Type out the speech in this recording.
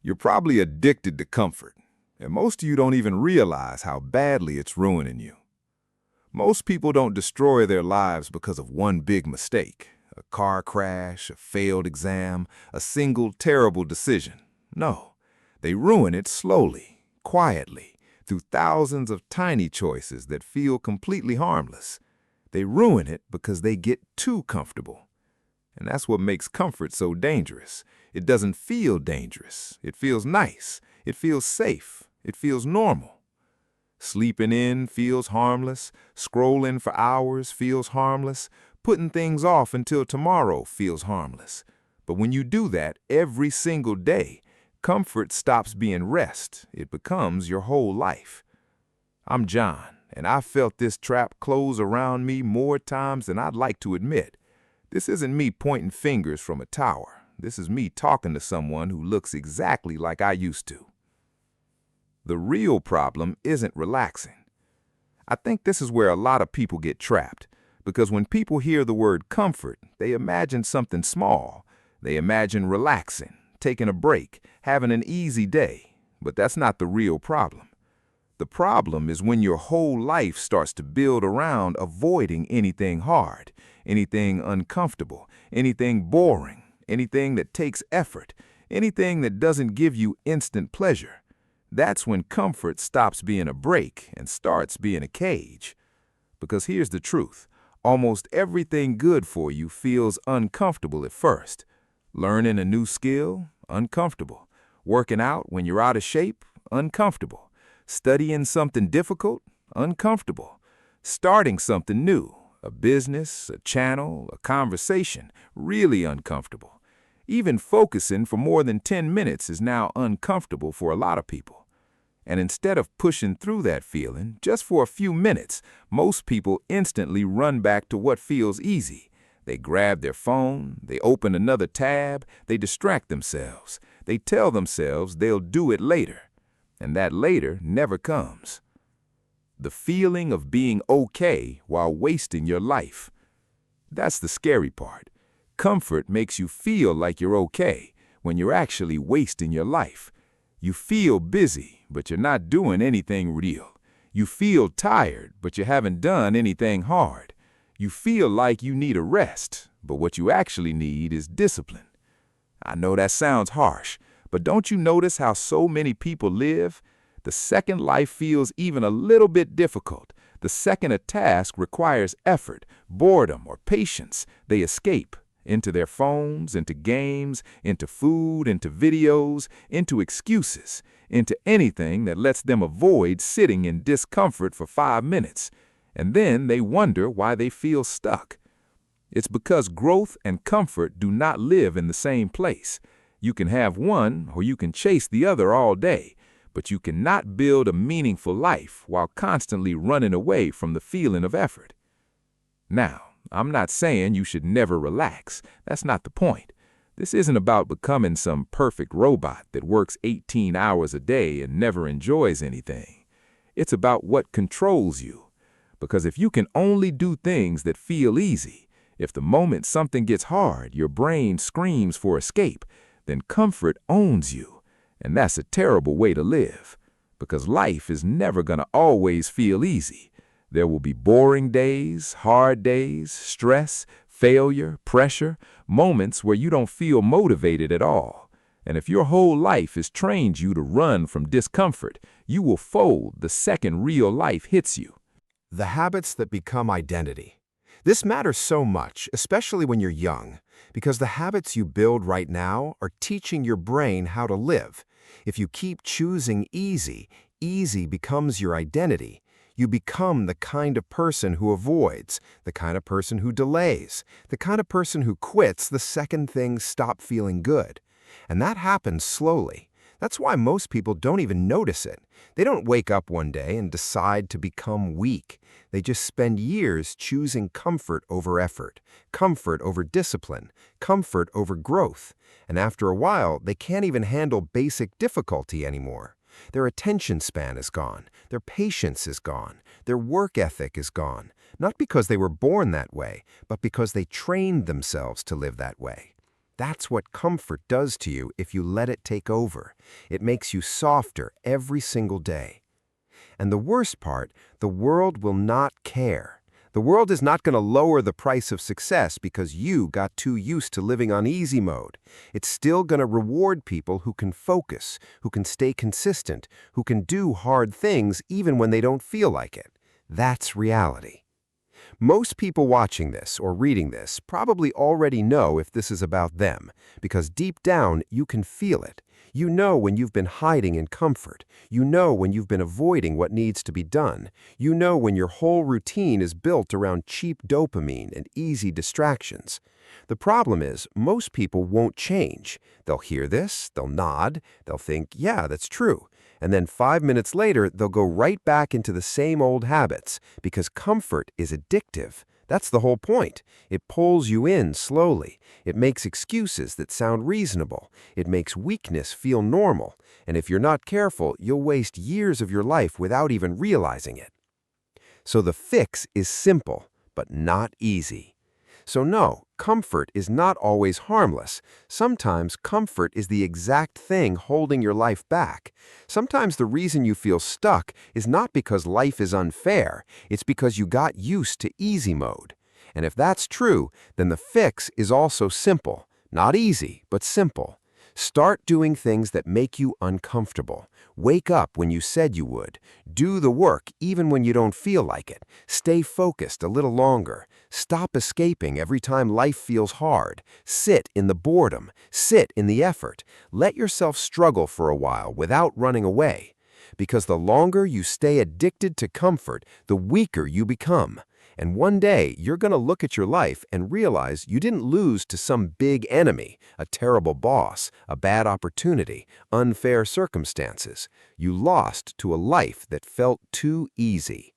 You're probably addicted to comfort, and most of you don't even realize how badly it's ruining you. Most people don't destroy their lives because of one big mistake, a car crash, a failed exam, a single terrible decision. No, they ruin it slowly, quietly, through thousands of tiny choices that feel completely harmless. They ruin it because they get too comfortable. And that's what makes comfort so dangerous. It doesn't feel dangerous. It feels nice. It feels safe. It feels normal. Sleeping in feels harmless. Scrolling for hours feels harmless. Putting things off until tomorrow feels harmless. But when you do that every single day, comfort stops being rest. It becomes your whole life. I'm John, and I've felt this trap close around me more times than I'd like to admit. This isn't me pointing fingers from a tower. This is me talking to someone who looks exactly like I used to. The real problem isn't relaxing. I think this is where a lot of people get trapped, because when people hear the word comfort, they imagine something small. They imagine relaxing, taking a break, having an easy day. But that's not the real problem. The problem is when your whole life starts to build around avoiding anything hard, anything uncomfortable, anything boring, anything that takes effort, anything that doesn't give you instant pleasure. That's when comfort stops being a break and starts being a cage. Because here's the truth. Almost everything good for you feels uncomfortable at first. Learning a new skill? Uncomfortable. Working out when you're out of shape? Uncomfortable. Studying something difficult? Uncomfortable. Starting something new, a business, a channel, a conversation, really uncomfortable. Even focusing for more than 10 minutes is now uncomfortable for a lot of people. And instead of pushing through that feeling, just for a few minutes, most people instantly run back to what feels easy. They grab their phone, they open another tab, they distract themselves. They tell themselves they'll do it later. And that later never comes. The feeling of being okay while wasting your life. That's the scary part. Comfort makes you feel like you're okay when you're actually wasting your life. You feel busy, but you're not doing anything real. You feel tired, but you haven't done anything hard. You feel like you need a rest, but what you actually need is discipline. I know that sounds harsh, but don't you notice how so many people live? The second life feels even a little bit difficult, the second a task requires effort, boredom, or patience, they escape into their phones, into games, into food, into videos, into excuses, into anything that lets them avoid sitting in discomfort for 5 minutes. And then they wonder why they feel stuck. It's because growth and comfort do not live in the same place. You can have one or you can chase the other all day, but you cannot build a meaningful life while constantly running away from the feeling of effort. Now, I'm not saying you should never relax. That's not the point. This isn't about becoming some perfect robot that works 18 hours a day and never enjoys anything. It's about what controls you. Because if you can only do things that feel easy, if the moment something gets hard, your brain screams for escape, then comfort owns you. And that's a terrible way to live. Because life is never going to always feel easy. There will be boring days, hard days, stress, failure, pressure, moments where you don't feel motivated at all. And if your whole life has trained you to run from discomfort, you will fold the second real life hits you. The habits that become identity. This matters so much, especially when you're young, because the habits you build right now are teaching your brain how to live. If you keep choosing easy, easy becomes your identity. You become the kind of person who avoids, the kind of person who delays, the kind of person who quits the second things stop feeling good. And that happens slowly. That's why most people don't even notice it. They don't wake up one day and decide to become weak. They just spend years choosing comfort over effort, comfort over discipline, comfort over growth. And after a while, they can't even handle basic difficulty anymore. Their attention span is gone. Their patience is gone. Their work ethic is gone. Not because they were born that way, but because they trained themselves to live that way. That's what comfort does to you if you let it take over. It makes you softer every single day. And the worst part, the world will not care. The world is not going to lower the price of success because you got too used to living on easy mode. It's still going to reward people who can focus, who can stay consistent, who can do hard things even when they don't feel like it. That's reality. Most people watching this or reading this probably already know if this is about them, because deep down you can feel it. You know when you've been hiding in comfort. You know when you've been avoiding what needs to be done. You know when your whole routine is built around cheap dopamine and easy distractions. The problem is, most people won't change. They'll hear this, they'll nod, they'll think, yeah, that's true. And then 5 minutes later, they'll go right back into the same old habits because comfort is addictive. That's the whole point. It pulls you in slowly. It makes excuses that sound reasonable. It makes weakness feel normal. And if you're not careful, you'll waste years of your life without even realizing it. So the fix is simple, but not easy. So no, comfort is not always harmless. Sometimes comfort is the exact thing holding your life back. Sometimes the reason you feel stuck is not because life is unfair. It's because you got used to easy mode. And if that's true, then the fix is also simple. Not easy, but simple. Start doing things that make you uncomfortable. Wake up when you said you would. Do the work even when you don't feel like it. Stay focused a little longer. Stop escaping every time life feels hard. Sit in the boredom. Sit in the effort. Let yourself struggle for a while without running away. Because the longer you stay addicted to comfort, the weaker you become. And one day, you're going to look at your life and realize you didn't lose to some big enemy, a terrible boss, a bad opportunity, unfair circumstances. You lost to a life that felt too easy.